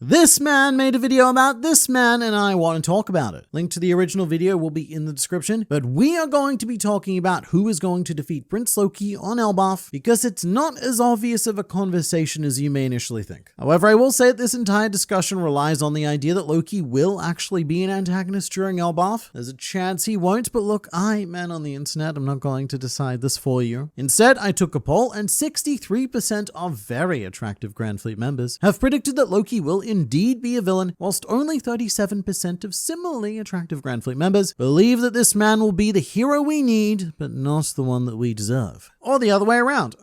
This man made a video about this man and I want to talk about it. Link to the original video will be in the description, but we are going to be talking about who is going to defeat Prince Loki on Elbaf because it's not as obvious of a conversation as you may initially think. However, I will say that this entire discussion relies on the idea that Loki will actually be an antagonist during Elbaf. There's a chance he won't, but look, man on the internet, I'm not going to decide this for you. Instead, I took a poll and 63% of very attractive Grand Fleet members have predicted that Loki will indeed be a villain, whilst only 37% of similarly attractive Grand Fleet members believe that this man will be the hero we need, but not the one that we deserve. Or the other way around.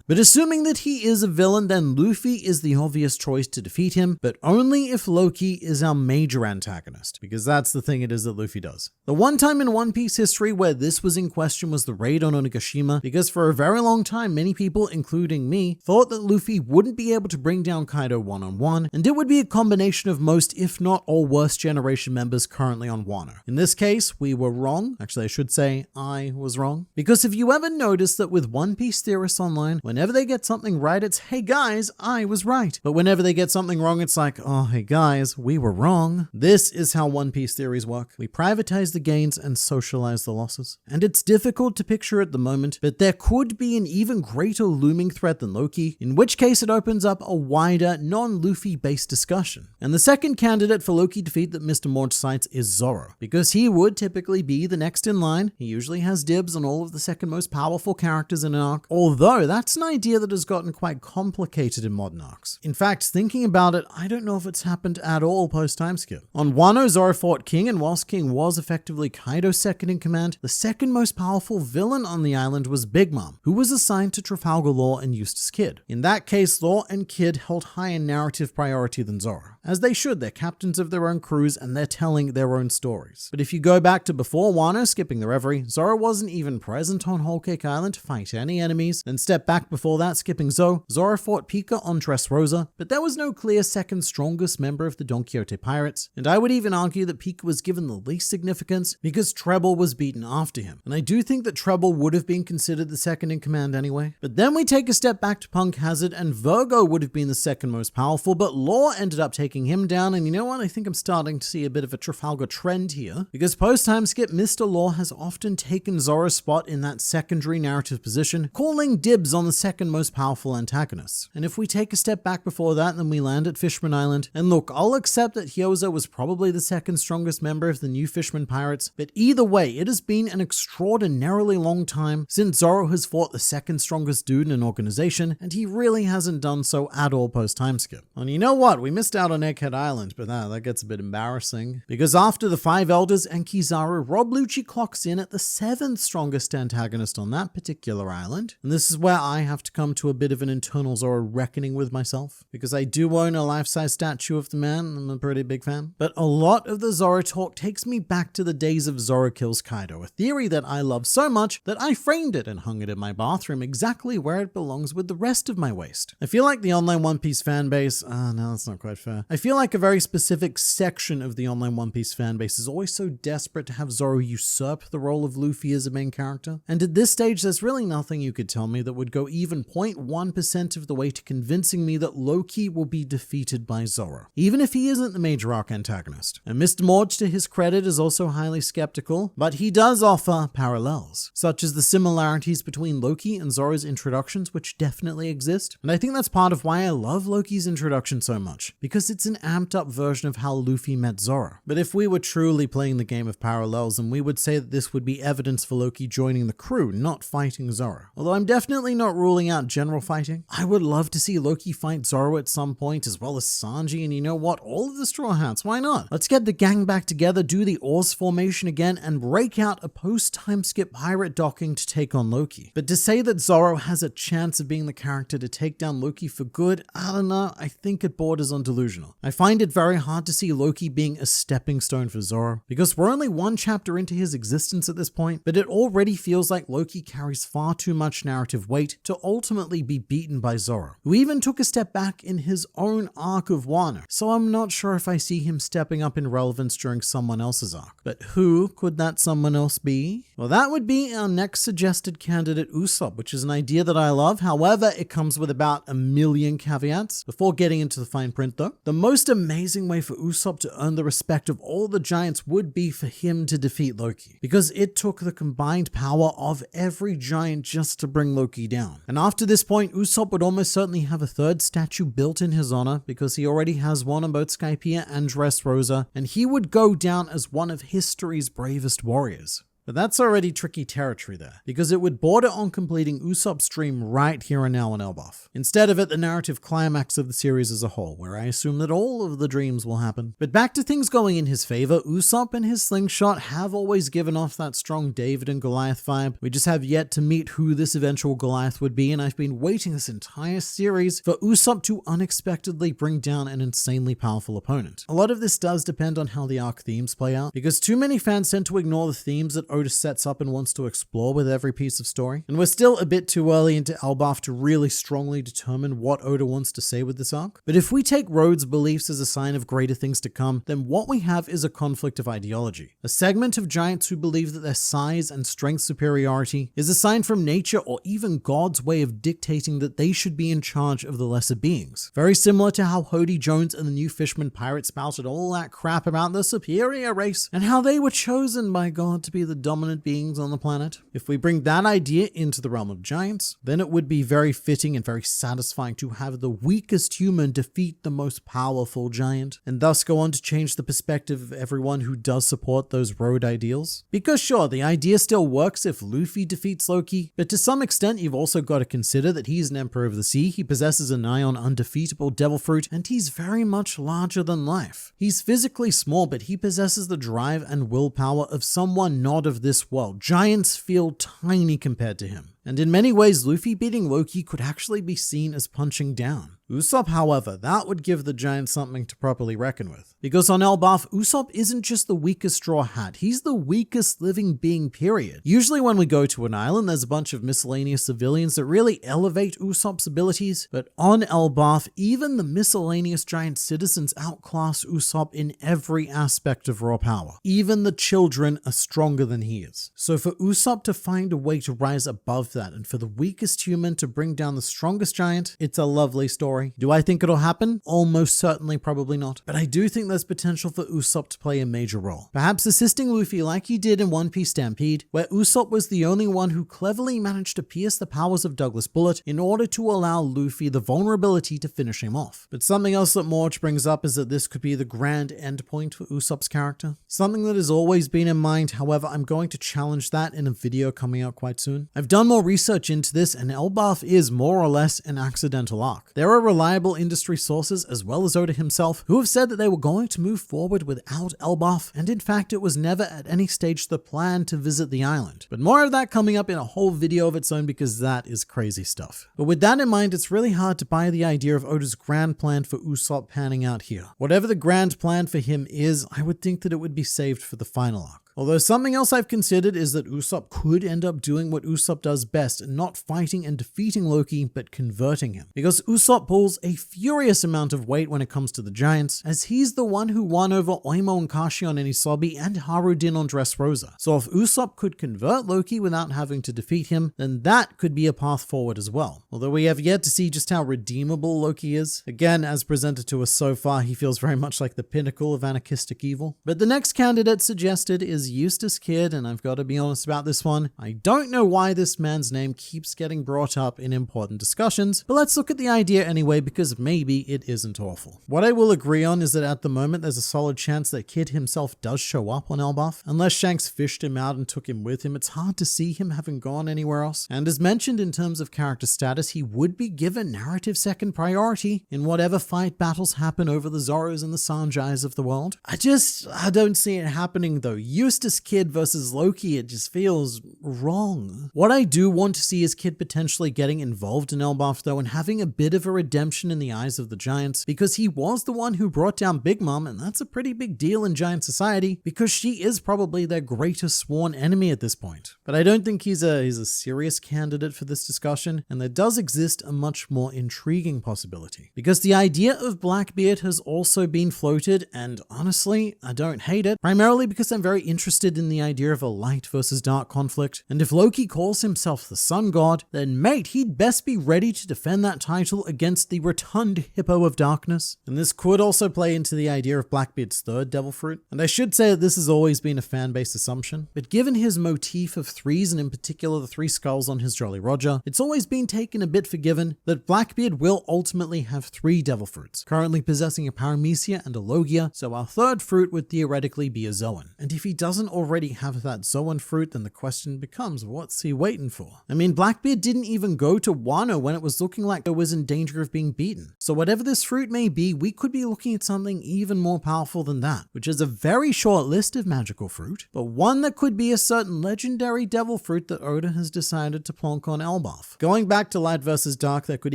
But assuming that he is a villain, then Luffy is the obvious choice to defeat him, but only if Loki is our major antagonist, because that's the thing it is that Luffy does. The one time in One Piece history where this was in question was the raid on Onigashima, because for a very long time, many people, including me, thought that Luffy wouldn't be able to bring down Kaido one-on-one, and it would be a combination of most, if not all, worst generation members currently on Wano. In this case, we were wrong. Actually, I should say I was wrong. Because if you ever notice that with One Piece theorists online, whenever they get something right, it's, hey guys, I was right. But whenever they get something wrong, it's like, oh, hey guys, we were wrong. This is how One Piece theories work. We privatize the gains and socialize the losses. And it's difficult to picture at the moment, but there could be an even greater looming threat than Loki, in which case it opens up a wider, non-Luffy based discussion. And the second candidate for Loki defeat that Mr. Morge cites is Zoro, because he would typically be the next in line. He usually has dibs on all of the second most powerful characters in an arc, although that's an idea that has gotten quite complicated in modern arcs. In fact, thinking about it, I don't know if it's happened at all post-time skip. On Wano, Zoro fought King, and whilst King was effectively Kaido's second in command, the second most powerful villain on the island was Big Mom, who was assigned to Trafalgar Law and Eustace Kid. In that case, Law and Kid held higher narrative priority than Zoro. As they should, they're captains of their own crews and they're telling their own stories. But if you go back to before Wano, skipping the Reverie, Zoro wasn't even present on Whole Cake Island to fight any enemies. Then step back before that, skipping Zo, Zoro fought Pika on Dressrosa, but there was no clear second strongest member of the Don Quixote Pirates, and I would even argue that Pika was given the least significance because Treble was beaten after him. And I do think that Treble would have been considered the second in command anyway. But then we take a step back to Punk Hazard, and Virgo would have been the second most powerful, but Law ended up taking him down, and you know what? I think I'm starting to see a bit of a Trafalgar trend here, because post-time skip, Mr. Law has often taken Zoro's spot in that secondary narrative position, calling dibs on the second most powerful antagonists. And if we take a step back before that, then we land at Fishman Island, and look, I'll accept that Hyozo was probably the second strongest member of the new Fishman Pirates, but either way, it has been an extraordinarily long time since Zoro has fought the second strongest dude in an organization, and he really hasn't done so at all post-time skip. And you know what? We missed out on Egghead Island, but that gets a bit embarrassing, because after the Five Elders and Kizaru, Rob Lucci clocks in at the seventh strongest antagonist on that particular island. And this is where I have to come to a bit of an internal Zoro reckoning with myself, because I do own a life-size statue of the man. I'm a pretty big fan. But a lot of the Zoro talk takes me back to the days of Zoro kills Kaido, a theory that I love so much that I framed it and hung it in my bathroom exactly where it belongs with the rest of my waist. I feel like the online One Piece fan base, no, that's not quite fair. I feel like a very specific section of the online One Piece fan base is always so desperate to have Zoro usurp the role of Luffy as a main character. And at this stage, there's really nothing you could tell me that would go even 0.1% of the way to convincing me that Loki will be defeated by Zoro, even if he isn't the major arc antagonist. And Mr. Morge, to his credit, is also highly skeptical, but he does offer parallels, such as the similarities between Loki and Zoro's introductions, which definitely exist. And I think that's part of why I love Loki's introduction so much, because it's an amped up version of how Luffy met Zoro. But if we were truly playing the game of parallels, then we would say that this would be evidence for Loki joining the crew, not fighting Zoro. Although I'm definitely not ruling out general fighting. I would love to see Loki fight Zoro at some point, as well as Sanji, and you know what? All of the Straw Hats, why not? Let's get the gang back together, do the Oars formation again, and break out a post-time skip pirate docking to take on Loki. But to say that Zoro has a chance of being the character to take down Loki for good, I don't know, I think it borders on delusional. I find it very hard to see Loki being a stepping stone for Zoro, because we're only one chapter into his existence at this point, but it already feels like Loki carries far far too much narrative weight to ultimately be beaten by Zoro, who even took a step back in his own arc of Wano, so I'm not sure if I see him stepping up in relevance during someone else's arc. But who could that someone else be? Well, that would be our next suggested candidate, Usopp, which is an idea that I love. However, it comes with about a million caveats. Before getting into the fine print though, the most amazing way for Usopp to earn the respect of all the giants would be for him to defeat Loki, because it took the combined power of every giant just to bring Loki down. And after this point, Usopp would almost certainly have a third statue built in his honor, because he already has one on both Skypiea and Dressrosa, and he would go down as one of history's bravest warriors. But that's already tricky territory there, because it would border on completing Usopp's dream right here and now on Elbaf, instead of at the narrative climax of the series as a whole, where I assume that all of the dreams will happen. But back to things going in his favor, Usopp and his slingshot have always given off that strong David and Goliath vibe. We just have yet to meet who this eventual Goliath would be, and I've been waiting this entire series for Usopp to unexpectedly bring down an insanely powerful opponent. A lot of this does depend on how the arc themes play out, because too many fans tend to ignore the themes that Oda sets up and wants to explore with every piece of story. And we're still a bit too early into Elbaf to really strongly determine what Oda wants to say with this arc. But if we take Rhodes' beliefs as a sign of greater things to come, then what we have is a conflict of ideology. A segment of giants who believe that their size and strength superiority is a sign from nature or even God's way of dictating that they should be in charge of the lesser beings. Very similar to how Hody Jones and the New Fishman Pirates spouted all that crap about the superior race and how they were chosen by God to be the dominant beings on the planet. If we bring that idea into the realm of giants, then it would be very fitting and very satisfying to have the weakest human defeat the most powerful giant, and thus go on to change the perspective of everyone who does support those road ideals. Because sure, the idea still works if Luffy defeats Loki, but to some extent you've also got to consider that he's an emperor of the sea, he possesses a nigh on undefeatable devil fruit, and he's very much larger than life. He's physically small, but he possesses the drive and willpower of someone not of this world. Giants feel tiny compared to him. And in many ways, Luffy beating Loki could actually be seen as punching down. Usopp, however, that would give the giants something to properly reckon with. Because on Elbaf, Usopp isn't just the weakest straw hat, he's the weakest living being, period. Usually when we go to an island, there's a bunch of miscellaneous civilians that really elevate Usopp's abilities, but on Elbaf, even the miscellaneous giant citizens outclass Usopp in every aspect of raw power. Even the children are stronger than he is. So for Usopp to find a way to rise above that, and for the weakest human to bring down the strongest giant, it's a lovely story. Do I think it'll happen? Almost certainly, probably not. But I do think there's potential for Usopp to play a major role. Perhaps assisting Luffy like he did in One Piece Stampede, where Usopp was the only one who cleverly managed to pierce the powers of Douglas Bullet in order to allow Luffy the vulnerability to finish him off. But something else that Morge brings up is that this could be the grand endpoint for Usopp's character. Something that has always been in mind, however, I'm going to challenge that in a video coming out quite soon. I've done more research into this, and Elbaf is more or less an accidental arc. There are reliable industry sources, as well as Oda himself, who have said that they were going to move forward without Elbaf, and in fact it was never at any stage the plan to visit the island. But more of that coming up in a whole video of its own, because that is crazy stuff. But with that in mind, it's really hard to buy the idea of Oda's grand plan for Usopp panning out here. Whatever the grand plan for him is, I would think that it would be saved for the final arc. Although something else I've considered is that Usopp could end up doing what Usopp does best, not fighting and defeating Loki, but converting him. Because Usopp pulls a furious amount of weight when it comes to the giants, as he's the one who won over Oimo and Kashi on Enisobi and Harudin on Dressrosa. So if Usopp could convert Loki without having to defeat him, then that could be a path forward as well. Although we have yet to see just how redeemable Loki is. Again, as presented to us so far, he feels very much like the pinnacle of anarchistic evil. But the next candidate suggested is Eustace Kid, and I've got to be honest about this one. I don't know why this man's name keeps getting brought up in important discussions, but let's look at the idea anyway, because maybe it isn't awful. What I will agree on is that at the moment there's a solid chance that Kid himself does show up on Elbaf. Unless Shanks fished him out and took him with him, it's hard to see him having gone anywhere else. And as mentioned, in terms of character status, he would be given narrative second priority in whatever fight battles happen over the Zoros and the Sanjais of the world. I don't see it happening though. Eustace Hostess Kid versus Loki, it just feels wrong. What I do want to see is Kid potentially getting involved in Elbaf though, and having a bit of a redemption in the eyes of the Giants, because he was the one who brought down Big Mom, and that's a pretty big deal in Giant society, because she is probably their greatest sworn enemy at this point. But I don't think he's a serious candidate for this discussion, and there does exist a much more intriguing possibility. Because the idea of Blackbeard has also been floated, and honestly, I don't hate it, primarily because I'm very interested in the idea of a light versus dark conflict, and if Loki calls himself the Sun God, then mate, he'd best be ready to defend that title against the rotund hippo of darkness. And this could also play into the idea of Blackbeard's third devil fruit, and I should say that this has always been a fan-based assumption, but given his motif of threes, and in particular the three skulls on his Jolly Roger, it's always been taken a bit for given that Blackbeard will ultimately have three devil fruits, currently possessing a Paramecia and a Logia, so our third fruit would theoretically be a Zoan. And if he doesn't already have that Zoan fruit, then the question becomes, what's he waiting for? I mean, Blackbeard didn't even go to Wano when it was looking like it was in danger of being beaten. So whatever this fruit may be, we could be looking at something even more powerful than that, which is a very short list of magical fruit, but one that could be a certain legendary devil fruit that Oda has decided to plonk on Elbaf. Going back to light versus dark, there could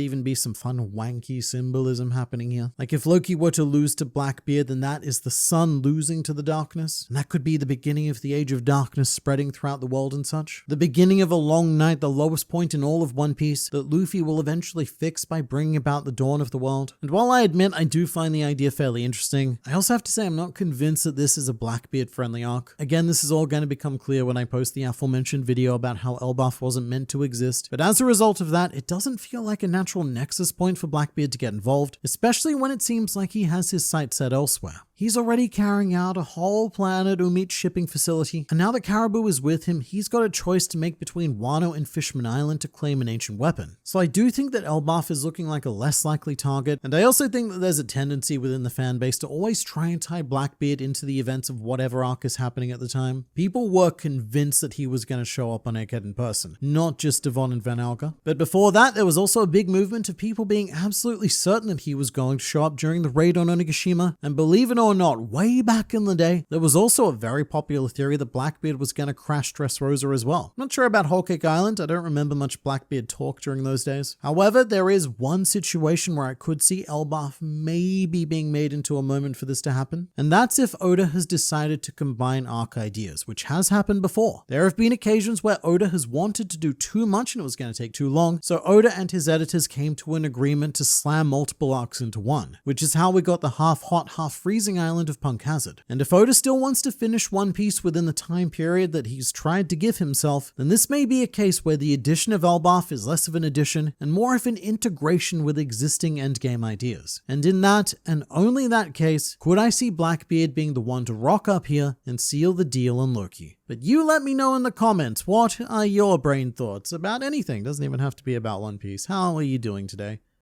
even be some fun wanky symbolism happening here. Like if Loki were to lose to Blackbeard, then that is the sun losing to the darkness, and that could be the beginning of the age of darkness spreading throughout the world and such. The beginning of a long night, the lowest point in all of One Piece, that Luffy will eventually fix by bringing about the dawn of the world. And while I admit I do find the idea fairly interesting, I also have to say I'm not convinced that this is a Blackbeard friendly arc. Again, this is all going to become clear when I post the aforementioned video about how Elbaf wasn't meant to exist, but as a result of that, it doesn't feel like a natural nexus point for Blackbeard to get involved, especially when it seems like he has his sights set elsewhere. He's already carrying out a whole plan at Umeet's shipping facility, and now that Caribou is with him, he's got a choice to make between Wano and Fishman Island to claim an ancient weapon. So I do think that Elbaf is looking like a less likely target, and I also think that there's a tendency within the fanbase to always try and tie Blackbeard into the events of whatever arc is happening at the time. People were convinced that he was going to show up on Egghead in person, not just Devon and Van Alga. But before that, there was also a big movement of people being absolutely certain that he was going to show up during the raid on Onigashima, and believe it or not, way back in the day, there was also a very popular theory that Blackbeard was going to crash Dressrosa as well. I'm not sure about Whole Cake Island, I don't remember much Blackbeard talk during those days. However, there is one situation where I could see Elbaf maybe being made into a moment for this to happen, and that's if Oda has decided to combine arc ideas, which has happened before. There have been occasions where Oda has wanted to do too much and it was going to take too long, so Oda and his editors came to an agreement to slam multiple arcs into one, which is how we got the half hot, half freezing island of Punk Hazard. And if Oda still wants to finish One Piece within the time period that he's tried to give himself, then this may be a case where the addition of Elbaf is less of an addition and more of an integration with existing endgame ideas. And in that, and only that case, could I see Blackbeard being the one to rock up here and seal the deal on Loki. But you let me know in the comments, what are your brain thoughts about anything? Doesn't even have to be about One Piece. How are you doing today?